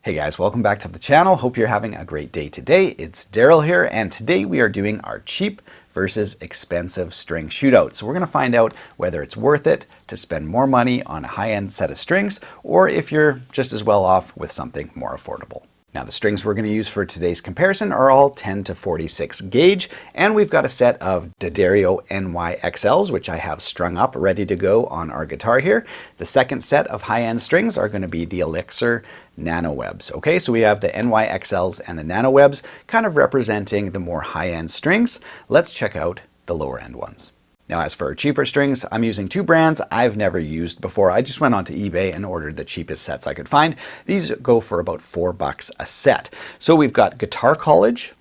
Hey guys, welcome back to the channel. Hope you're having a great day today. It's Daryl here, and today we are doing our cheap versus expensive string shootout. So we're going to find out whether it's worth it to spend more money on a high-end set of strings, or if you're just as well off with something more affordable. Now the strings we're going to use for today's comparison are all 10 to 46 gauge, and we've got a set of D'Addario NYXLs, which I have strung up ready to go on our guitar here. The second set of high-end strings are going to be the Elixir Nano Webs. Okay, so we have the NYXLs and the Nano Webs kind of representing the more high-end strings. Let's check out the lower-end ones. Now, as for cheaper strings, I'm using two brands I've never used before. I just went onto eBay and ordered the cheapest sets I could find. These go for about $4 a set. So we've got Guitar College,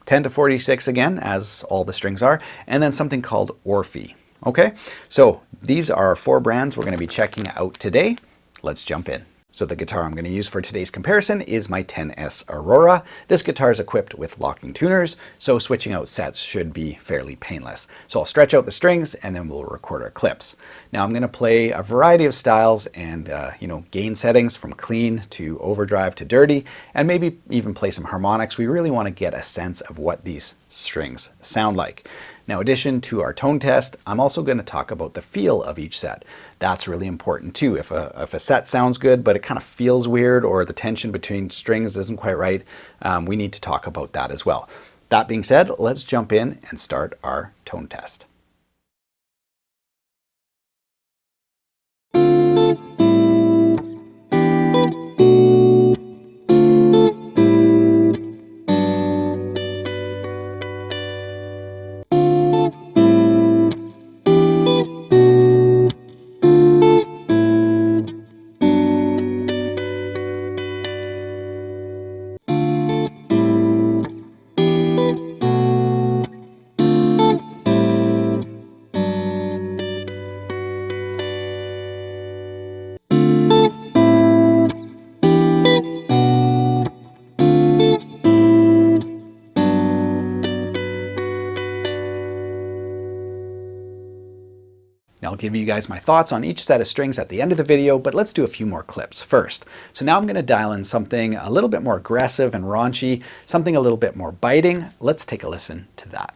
10 to 46 again, as all the strings are, and then something called Orphe. Okay, so these are 4 brands we're going to be checking out today. Let's jump in. So the guitar I'm going to use for today's comparison is my 10S Aurora. This guitar is equipped with locking tuners, so switching out sets should be fairly painless. So I'll stretch out the strings and then we'll record our clips. Now I'm going to play a variety of styles and gain settings from clean to overdrive to dirty, and maybe even play some harmonics. We really want to get a sense of what these strings sound like. Now, in addition to our tone test, I'm also going to talk about the feel of each set. That's really important too. If a set sounds good, but it kind of feels weird, or the tension between strings isn't quite right, we need to talk about that as well. That being said, let's jump in and start our tone test. I'll give you guys my thoughts on each set of strings at the end of the video, but let's do a few more clips first. So now I'm going to dial in something a little bit more aggressive and raunchy, something a little bit more biting. Let's take a listen to that.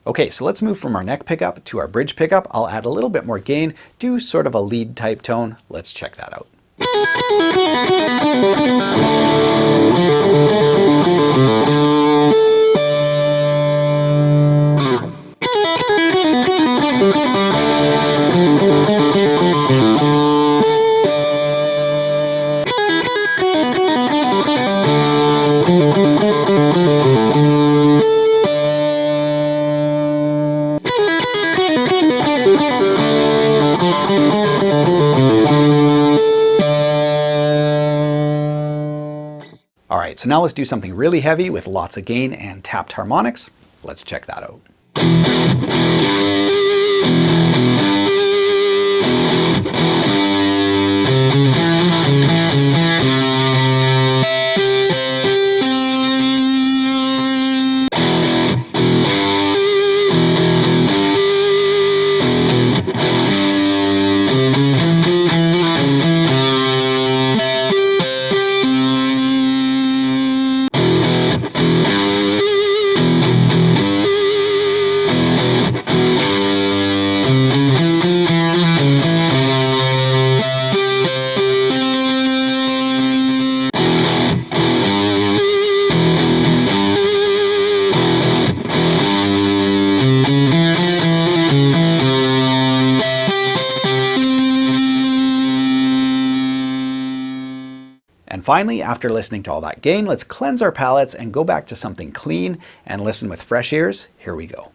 Okay, so let's move from our neck pickup to our bridge pickup. I'll add a little bit more gain, do sort of a lead type tone. Let's check that out. All right, so now let's do something really heavy with lots of gain and tapped harmonics. Let's check that out. And finally, after listening to all that gain, let's cleanse our palates and go back to something clean and listen with fresh ears. Here we go.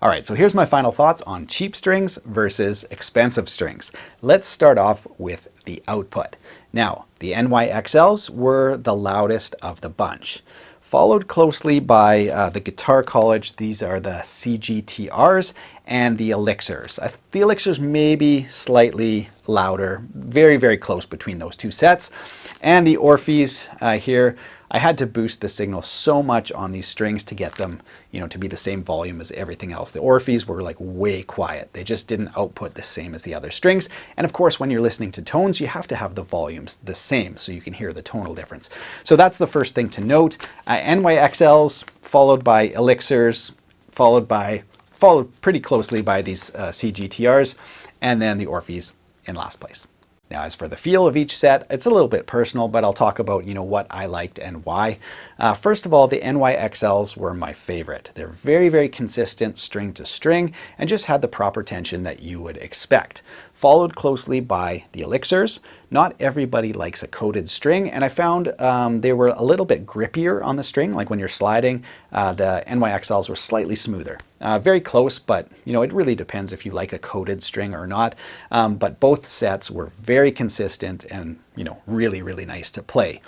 All right, so here's my final thoughts on cheap strings versus expensive strings. Let's start off with the output. Now, the NYXLs were the loudest of the bunch, followed closely by the Guitar College. These are the CGTRs and the Elixirs. The Elixirs may be slightly louder, very, very close between those two sets. And the Orphees here, I had to boost the signal so much on these strings to get them, to be the same volume as everything else. The Orphees were like way quiet. They just didn't output the same as the other strings. And of course, when you're listening to tones, you have to have the volumes the same so you can hear the tonal difference. So that's the first thing to note. NYXLs followed by Elixirs, followed pretty closely by these CGTRs, and then the Orphees in last place. Now, as for the feel of each set, it's a little bit personal, but I'll talk about, what I liked and why. First of all, the NYXLs were my favorite. They're very, very consistent string to string and just had the proper tension that you would expect. Followed closely by the Elixirs. Not everybody likes a coated string, and I found they were a little bit grippier on the string. Like when you're sliding, the NYXLs were slightly smoother. Very close, but it really depends if you like a coated string or not. But both sets were very consistent and really, really nice to play.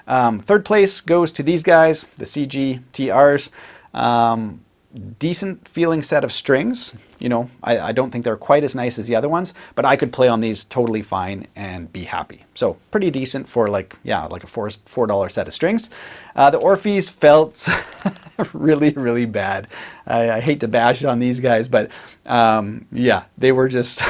Third place goes to these guys, the CGTRs. Decent feeling set of strings. I don't think they're quite as nice as the other ones, but I could play on these totally fine and be happy. So pretty decent for like a $4 set of strings. The Orphees felt really, really bad. I hate to bash on these guys, but they were just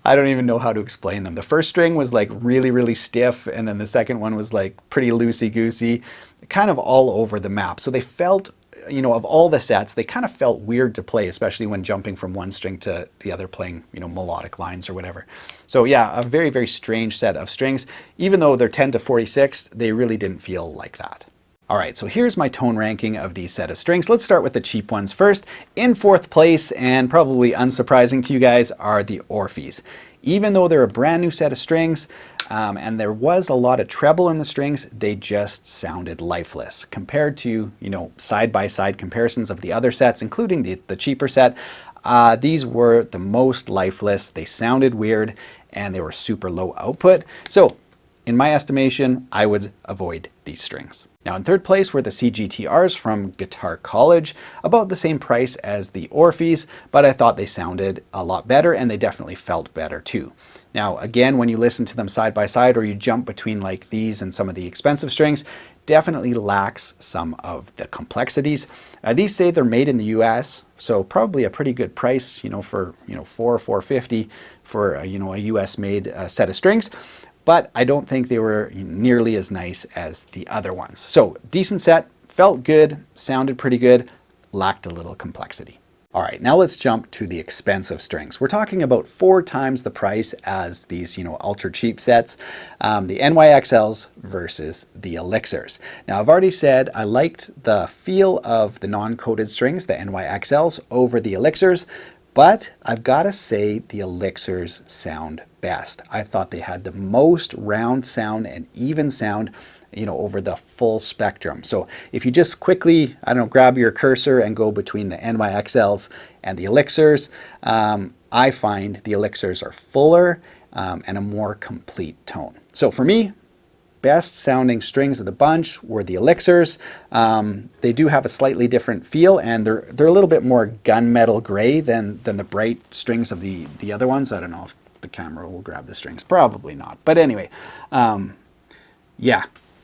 I don't even know how to explain them. The first string was like really, really stiff, and then the second one was like pretty loosey-goosey, kind of all over the map. So they felt, of all the sets, they kind of felt weird to play, especially when jumping from one string to the other, playing, melodic lines or whatever. So yeah, a very, very strange set of strings. Even though they're 10 to 46, they really didn't feel like that. All right, so here's my tone ranking of these set of strings. Let's start with the cheap ones first. In fourth place, and probably unsurprising to you guys, are the Orphees. Even though they're a brand new set of strings, and there was a lot of treble in the strings, they just sounded lifeless. Compared to, side-by-side comparisons of the other sets, including the cheaper set, these were the most lifeless. They sounded weird, and they were super low output. So, in my estimation, I would avoid these strings. Now in third place were the CGTRs from Guitar College, about the same price as the Orphees, but I thought they sounded a lot better and they definitely felt better too. Now again, when you listen to them side by side or you jump between like these and some of the expensive strings, definitely lacks some of the complexities. These say they're made in the US, so probably a pretty good price, for $450 for a US made set of strings. But I don't think they were nearly as nice as the other ones. So decent set, felt good, sounded pretty good, lacked a little complexity. All right, now let's jump to the expensive strings. We're talking about 4 times the price as these, ultra cheap sets, the NYXLs versus the Elixirs. Now I've already said I liked the feel of the non-coated strings, the NYXLs, over the Elixirs. But I've got to say the Elixirs sound best. I thought they had the most round sound and even sound, over the full spectrum. So if you just quickly, grab your cursor and go between the NYXLs and the Elixirs, I find the Elixirs are fuller and a more complete tone. So for me, best sounding strings of the bunch were the Elixirs. They do have a slightly different feel, and they're a little bit more gunmetal gray than the bright strings of the other ones. I don't know if the camera will grab the strings. Probably not. But anyway,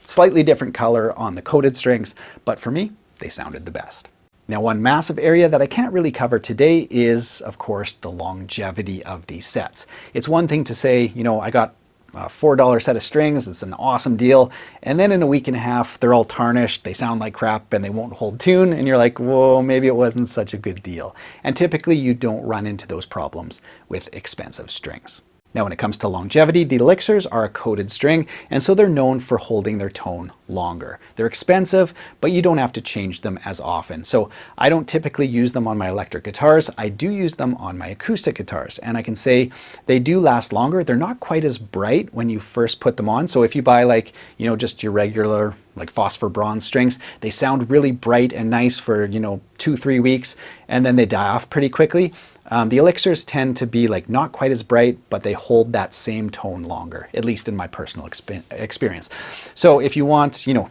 slightly different color on the coated strings, but for me, they sounded the best. Now, one massive area that I can't really cover today is, of course, the longevity of these sets. It's one thing to say, I got a $4 set of strings, it's an awesome deal, and then in a week and a half they're all tarnished, they sound like crap, and they won't hold tune, and you're like, well, maybe it wasn't such a good deal. And typically you don't run into those problems with expensive strings. Now, when it comes to longevity, the elixirs are a coated string, and so they're known for holding their tone longer. They're expensive, but you don't have to change them as often. So I don't typically use them on my electric guitars. I do use them on my acoustic guitars, and I can say they do last longer. They're not quite as bright when you first put them on. So if you buy like, you know, just your regular like phosphor Braun strings, they sound really bright and nice for, you know, 2-3 weeks, and then they die off pretty quickly. The elixirs tend to be like not quite as bright, but they hold that same tone longer, at least in my personal experience. So if you want, you know,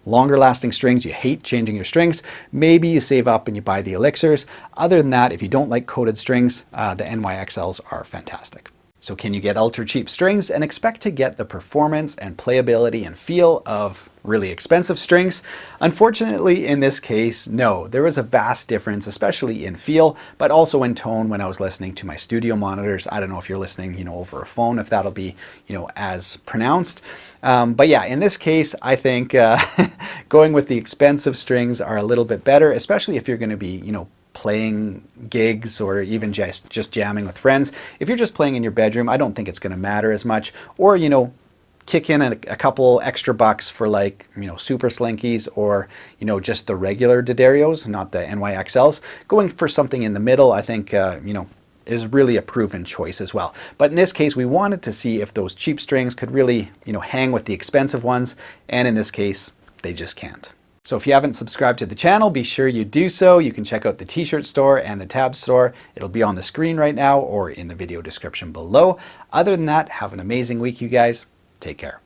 longer lasting strings, you hate changing your strings, maybe you save up and you buy the elixirs. Other than that, if you don't like coated strings, the NYXLs are fantastic. So can you get ultra cheap strings and expect to get the performance and playability and feel of really expensive strings? Unfortunately, in this case, no. There was a vast difference, especially in feel, but also in tone when I was listening to my studio monitors. I don't know if you're listening, you know, over a phone, if that'll be, you know, as pronounced. But yeah, in this case, I think going with the expensive strings are a little bit better, especially if you're going to be, you know, playing gigs or even just jamming with friends. If you're just playing in your bedroom, I don't think it's going to matter as much. Or, you know, kick in a couple extra bucks for like, you know, super slinkies or, you know, just the regular D'Addario, not the NYXLs. Going for something in the middle, I think, you know, is really a proven choice as well. But in this case, we wanted to see if those cheap strings could really, you know, hang with the expensive ones. And in this case, they just can't. So if you haven't subscribed to the channel, be sure you do so. You can check out the t-shirt store and the tab store. It'll be on the screen right now or in the video description below. Other than that, have an amazing week, you guys. Take care.